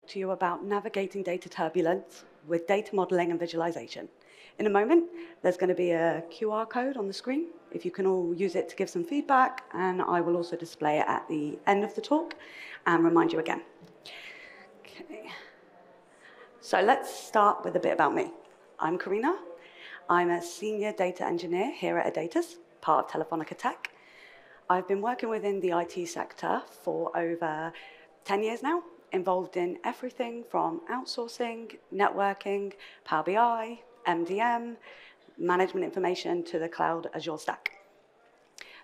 to you about navigating data turbulence with data modeling and visualization. In a moment, there's going to be a QR code on the screen. If you can all use it to give some feedback, and I will also display it at the end of the talk and remind you again. Okay. So let's start with a bit about me. I'm Karina. I'm a senior data engineer here at Adatas, part of Telefonica Tech. I've been working within the IT sector for over 10 years now, involved in everything from outsourcing, networking, Power BI, MDM, management information to the cloud Azure stack.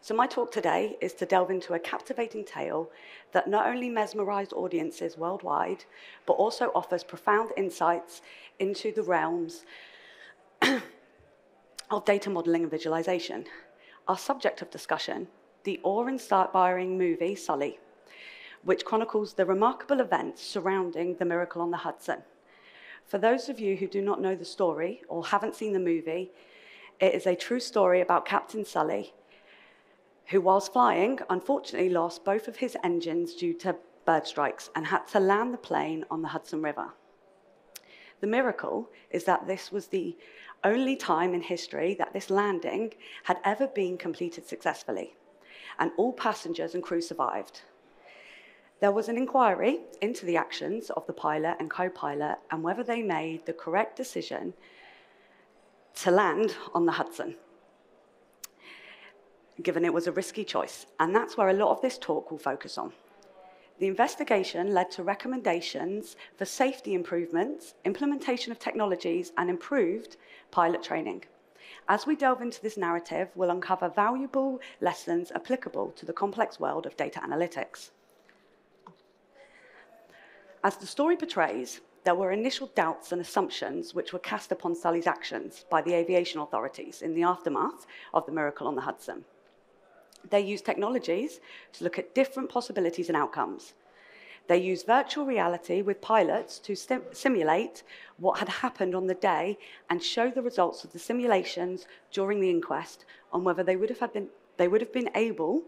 So my talk today is to delve into a captivating tale that not only mesmerized audiences worldwide, but also offers profound insights into the realms of data modeling and visualization. Our subject of discussion, the awe-inspiring movie Sully, which chronicles the remarkable events surrounding the miracle on the Hudson. For those of you who do not know the story or haven't seen the movie, it is a true story about Captain Sully, who whilst flying, unfortunately lost both of his engines due to bird strikes and had to land the plane on the Hudson River. The miracle is that this was the only time in history that this landing had ever been completed successfully, and all passengers and crew survived. There was an inquiry into the actions of the pilot and co-pilot and whether they made the correct decision to land on the Hudson, given it was a risky choice. And that's where a lot of this talk will focus on. The investigation led to recommendations for safety improvements, implementation of technologies, and improved pilot training. As we delve into this narrative, we'll uncover valuable lessons applicable to the complex world of data analytics. As the story portrays, there were initial doubts and assumptions which were cast upon Sully's actions by the aviation authorities in the aftermath of the miracle on the Hudson. They used technologies to look at different possibilities and outcomes. They used virtual reality with pilots to simulate what had happened on the day and show the results of the simulations during the inquest on whether they would have been able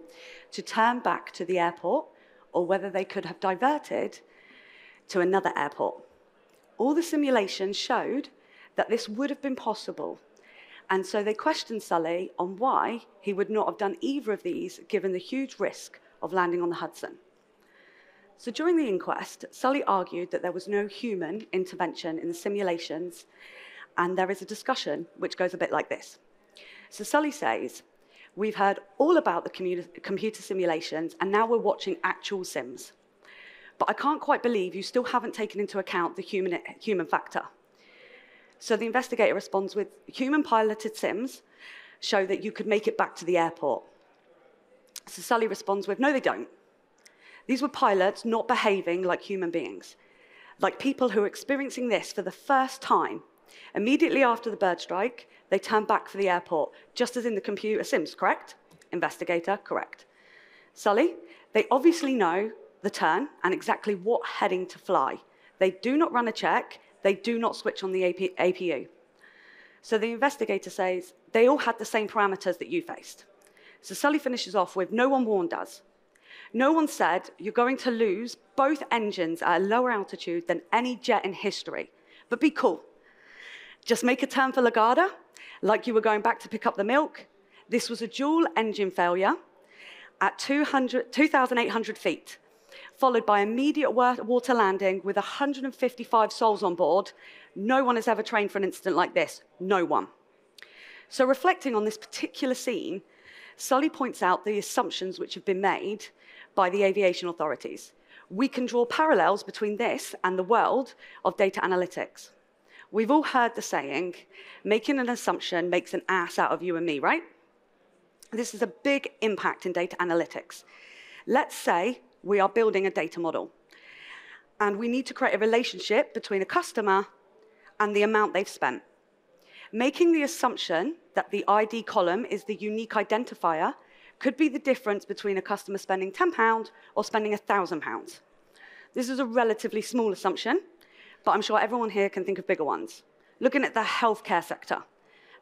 to turn back to the airport or whether they could have diverted to another airport. All the simulations showed that this would have been possible, and so they questioned Sully on why he would not have done either of these given the huge risk of landing on the Hudson. So during the inquest, Sully argued that there was no human intervention in the simulations, and there is a discussion which goes a bit like this. So Sully says, "We've heard all about the computer simulations, and now we're watching actual sims. But I can't quite believe you still haven't taken into account the human factor." So the investigator responds with, "Human-piloted sims show that you could make it back to the airport." So Sully responds with, "No, they don't. These were pilots not behaving like human beings, like people who are experiencing this for the first time. Immediately after the bird strike, they turned back for the airport, just as in the computer sims, correct?" Investigator, correct. Sully, they obviously know the turn and exactly what heading to fly. They do not run a check. They do not switch on the APU. So the investigator says, "They all had the same parameters that you faced." So Sully finishes off with, "No one warned us. No one said you're going to lose both engines at a lower altitude than any jet in history. But be cool. Just make a turn for Lagarda, like you were going back to pick up the milk. This was a dual engine failure at 2,800 feet, followed by immediate water landing with 155 souls on board. No one has ever trained for an incident like this. No one." So reflecting on this particular scene, Sully points out the assumptions which have been made by the aviation authorities. We can draw parallels between this and the world of data analytics. We've all heard the saying, making an assumption makes an ass out of you and me, right? This is a big impact in data analytics. Let's say we are building a data model, and we need to create a relationship between a customer and the amount they've spent. Making the assumption that the ID column is the unique identifier could be the difference between a customer spending £10 or spending £1,000. This is a relatively small assumption, but I'm sure everyone here can think of bigger ones. Looking at the healthcare sector,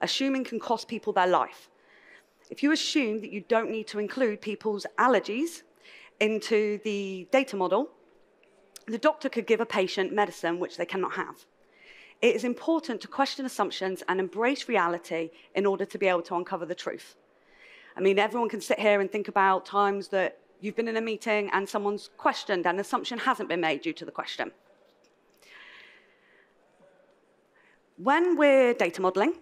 assuming can cost people their life. If you assume that you don't need to include people's allergies into the data model, the doctor could give a patient medicine which they cannot have. It is important to question assumptions and embrace reality in order to be able to uncover the truth. I mean, everyone can sit here and think about times that you've been in a meeting and someone's questioned and an assumption hasn't been made due to the question. When we're data modeling,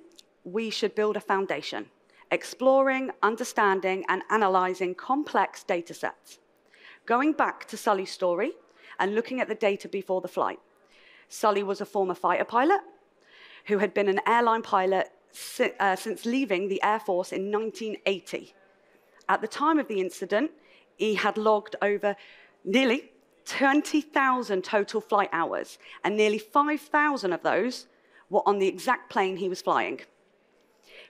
we should build a foundation, exploring, understanding, and analyzing complex data sets. Going back to Sully's story and looking at the data before the flight. Sully was a former fighter pilot who had been an airline pilot since leaving the Air Force in 1980. At the time of the incident, he had logged over nearly 20,000 total flight hours, and nearly 5,000 of those were on the exact plane he was flying.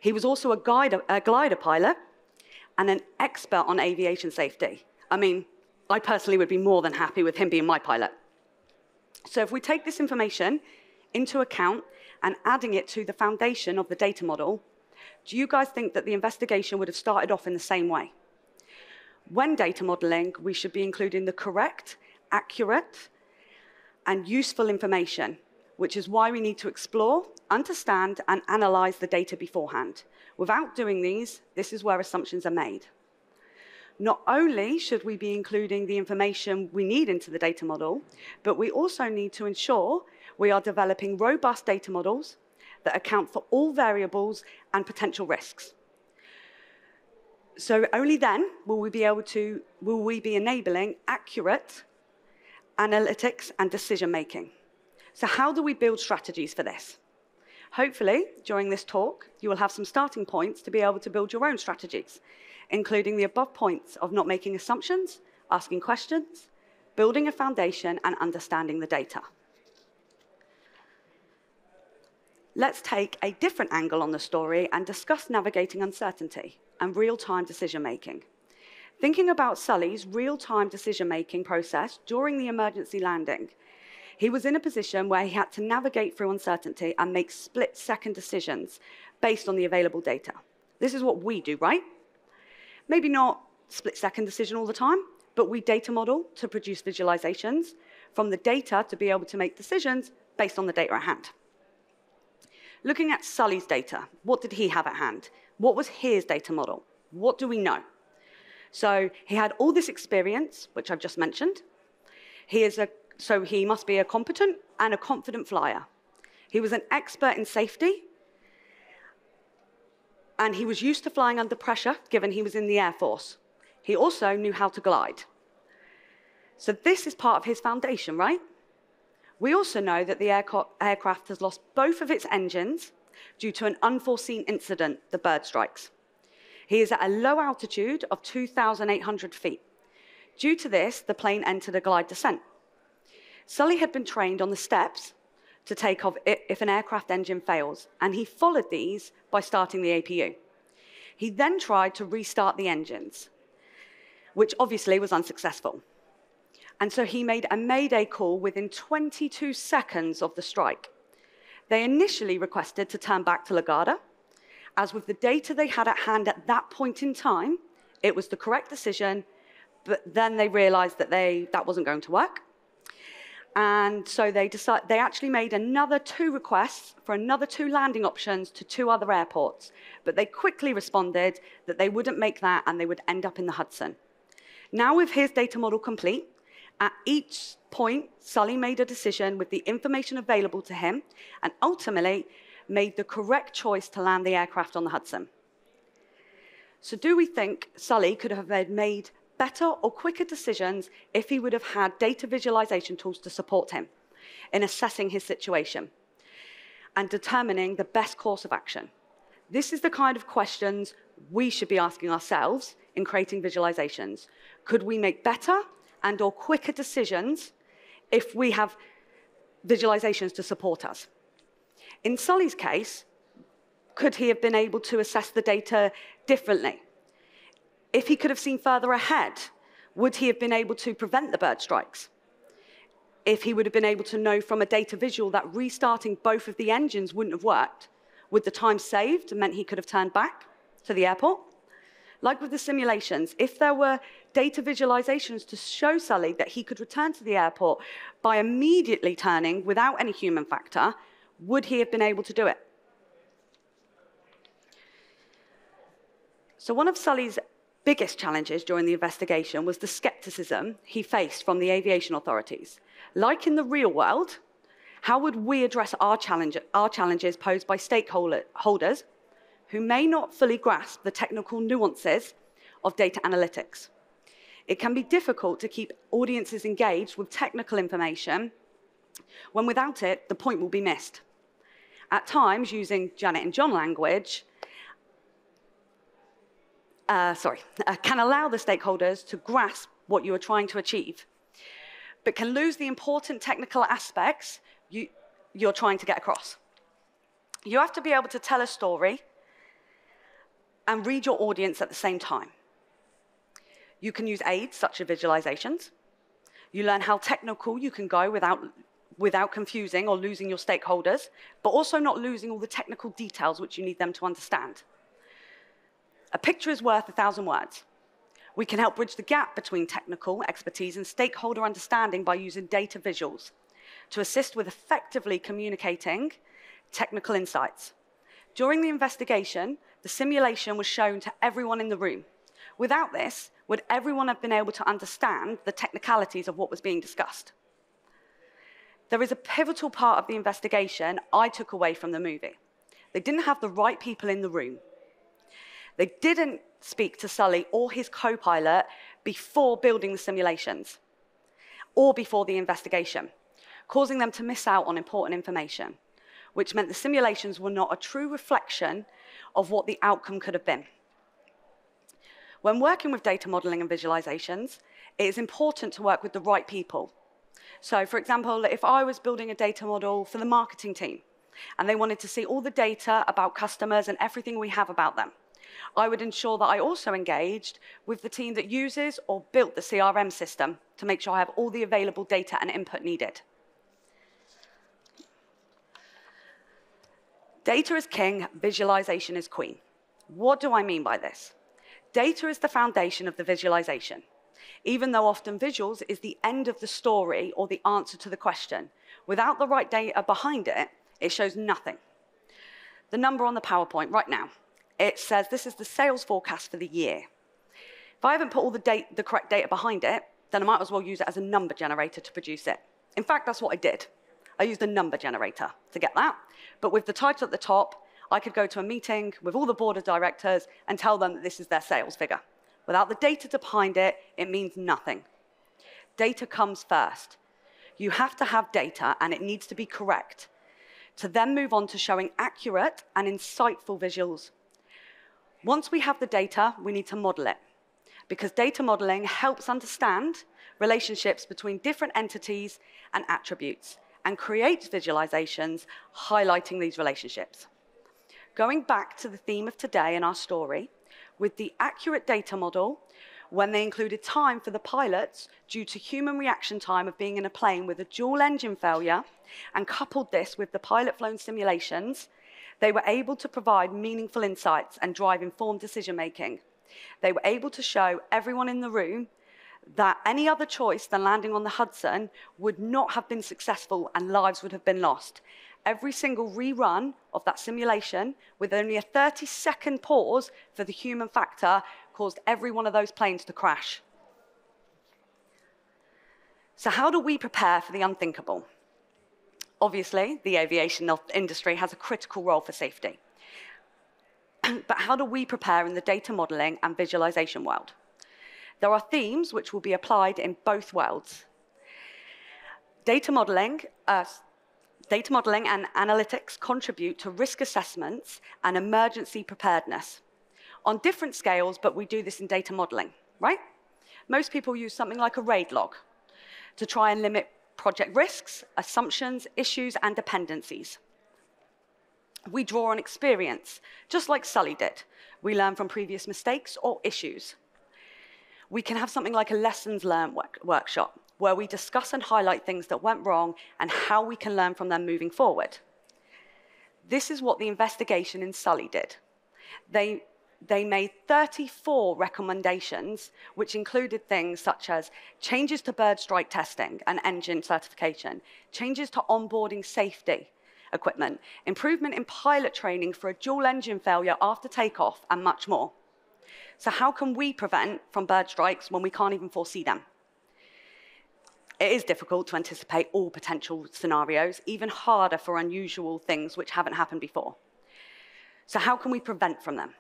He was also a glider pilot and an expert on aviation safety. I mean, I personally would be more than happy with him being my pilot. So if we take this information into account and adding it to the foundation of the data model, do you guys think that the investigation would have started off in the same way? When data modeling, we should be including the correct, accurate, and useful information, which is why we need to explore, understand, and analyze the data beforehand. Without doing these, this is where assumptions are made. Not only should we be including the information we need into the data model, but we also need to ensure we are developing robust data models that account for all variables and potential risks. So only then will we be enabling accurate analytics and decision-making. So how do we build strategies for this? Hopefully, during this talk, you will have some starting points to be able to build your own strategies, including the above points of not making assumptions, asking questions, building a foundation, and understanding the data. Let's take a different angle on the story and discuss navigating uncertainty and real-time decision-making. Thinking about Sully's real-time decision-making process during the emergency landing, he was in a position where he had to navigate through uncertainty and make split-second decisions based on the available data. This is what we do, right? Maybe not split-second decision all the time, but we data model to produce visualizations from the data to be able to make decisions based on the data at hand. Looking at Sully's data, what did he have at hand? What was his data model? What do we know? So he had all this experience, which I've just mentioned. So he must be a competent and a confident flyer. He was an expert in safety, and he was used to flying under pressure, given he was in the Air Force. He also knew how to glide. So this is part of his foundation, right? We also know that the aircraft has lost both of its engines due to an unforeseen incident, the bird strikes. He is at a low altitude of 2,800 feet. Due to this, the plane entered a glide descent. Sully had been trained on the steps to take off if an aircraft engine fails, and he followed these by starting the APU. He then tried to restart the engines, which obviously was unsuccessful. And so he made a mayday call within 22 seconds of the strike. They initially requested to turn back to Lagada, as with the data they had at hand at that point in time, it was the correct decision, but then they realized that that wasn't going to work. And so they actually made another 2 requests for another 2 landing options to 2 other airports. But they quickly responded that they wouldn't make that and they would end up in the Hudson. Now with his data model complete, at each point, Sully made a decision with the information available to him and ultimately made the correct choice to land the aircraft on the Hudson. So do we think Sully could have made better or quicker decisions if he would have had data visualization tools to support him in assessing his situation and determining the best course of action? This is the kind of questions we should be asking ourselves in creating visualizations. Could we make better and or quicker decisions if we have visualizations to support us? In Sully's case, could he have been able to assess the data differently? If he could have seen further ahead, would he have been able to prevent the bird strikes? If he would have been able to know from a data visual that restarting both of the engines wouldn't have worked, would the time saved meant he could have turned back to the airport? Like with the simulations, if there were data visualizations to show Sully that he could return to the airport by immediately turning without any human factor, would he have been able to do it? So one of Sully's biggest challenges during the investigation was the skepticism he faced from the aviation authorities. Like in the real world, how would we address our challenges posed by stakeholders who may not fully grasp the technical nuances of data analytics? It can be difficult to keep audiences engaged with technical information when without it, the point will be missed. At times, using Janet and John language, can allow the stakeholders to grasp what you are trying to achieve, but can lose the important technical aspects you're trying to get across. You have to be able to tell a story and read your audience at the same time. You can use aids such as visualizations. You learn how technical you can go without confusing or losing your stakeholders, but also not losing all the technical details which you need them to understand. A picture is worth 1,000 words. We can help bridge the gap between technical expertise and stakeholder understanding by using data visuals to assist with effectively communicating technical insights. During the investigation, the simulation was shown to everyone in the room. Without this, would everyone have been able to understand the technicalities of what was being discussed? There is a pivotal part of the investigation I took away from the movie. They didn't have the right people in the room. They didn't speak to Sully or his co-pilot before building the simulations or before the investigation, causing them to miss out on important information, which meant the simulations were not a true reflection of what the outcome could have been. When working with data modeling and visualizations, it is important to work with the right people. So, for example, if I was building a data model for the marketing team and they wanted to see all the data about customers and everything we have about them, I would ensure that I also engaged with the team that uses or built the CRM system to make sure I have all the available data and input needed. Data is king, visualization is queen. What do I mean by this? Data is the foundation of the visualization, even though often visuals is the end of the story or the answer to the question. Without the right data behind it, it shows nothing. The number on the PowerPoint right now, it says this is the sales forecast for the year. If I haven't put all the correct data behind it, then I might as well use it as a number generator to produce it. In fact, that's what I did. I used a number generator to get that. But with the title at the top, I could go to a meeting with all the board of directors and tell them that this is their sales figure. Without the data behind it, it means nothing. Data comes first. You have to have data, and it needs to be correct, to then move on to showing accurate and insightful visuals. Once we have the data, we need to model it, because data modeling helps understand relationships between different entities and attributes, and creates visualizations highlighting these relationships. Going back to the theme of today in our story, with the accurate data model, when they included time for the pilots due to human reaction time of being in a plane with a dual engine failure, and coupled this with the pilot-flown simulations, they were able to provide meaningful insights and drive informed decision-making. They were able to show everyone in the room that any other choice than landing on the Hudson would not have been successful and lives would have been lost. Every single rerun of that simulation, with only a 30-second pause for the human factor, caused every one of those planes to crash. So how do we prepare for the unthinkable? Obviously, the aviation industry has a critical role for safety. But how do we prepare in the data modeling and visualization world? There are themes which will be applied in both worlds. Data modeling and analytics contribute to risk assessments and emergency preparedness on different scales, but we do this in data modeling, right? Most people use something like a RAID log to try and limit project risks, assumptions, issues, and dependencies. We draw on experience, just like Sully did. We learn from previous mistakes or issues. We can have something like a lessons learned workshop, where we discuss and highlight things that went wrong and how we can learn from them moving forward. This is what the investigation in Sully did. They they made 34 recommendations, which included things such as changes to bird strike testing and engine certification, changes to onboarding safety equipment, improvement in pilot training for a dual engine failure after takeoff, and much more. So how can we prevent from bird strikes when we can't even foresee them? It is difficult to anticipate all potential scenarios, even harder for unusual things which haven't happened before. So how can we prevent from them?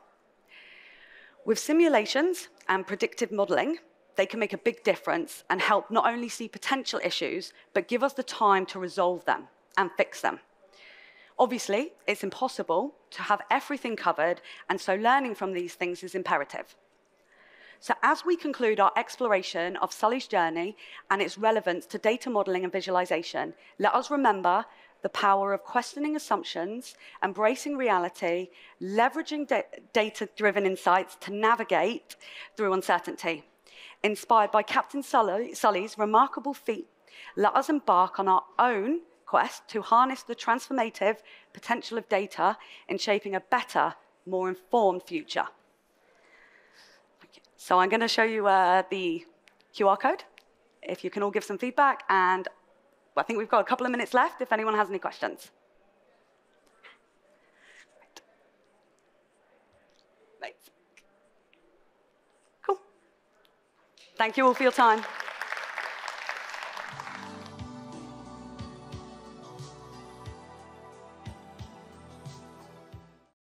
With simulations and predictive modeling, they can make a big difference and help not only see potential issues, but give us the time to resolve them and fix them. Obviously, it's impossible to have everything covered, and so learning from these things is imperative. So as we conclude our exploration of Sully's journey and its relevance to data modeling and visualization, let us remember the power of questioning assumptions, embracing reality, leveraging data-driven insights to navigate through uncertainty. Inspired by Captain Sully's remarkable feat, let us embark on our own quest to harness the transformative potential of data in shaping a better, more informed future. So I'm going to show you the QR code, if you can all give some feedback, and I think we've got a couple of minutes left if anyone has any questions. Right. Cool. Thank you all for your time.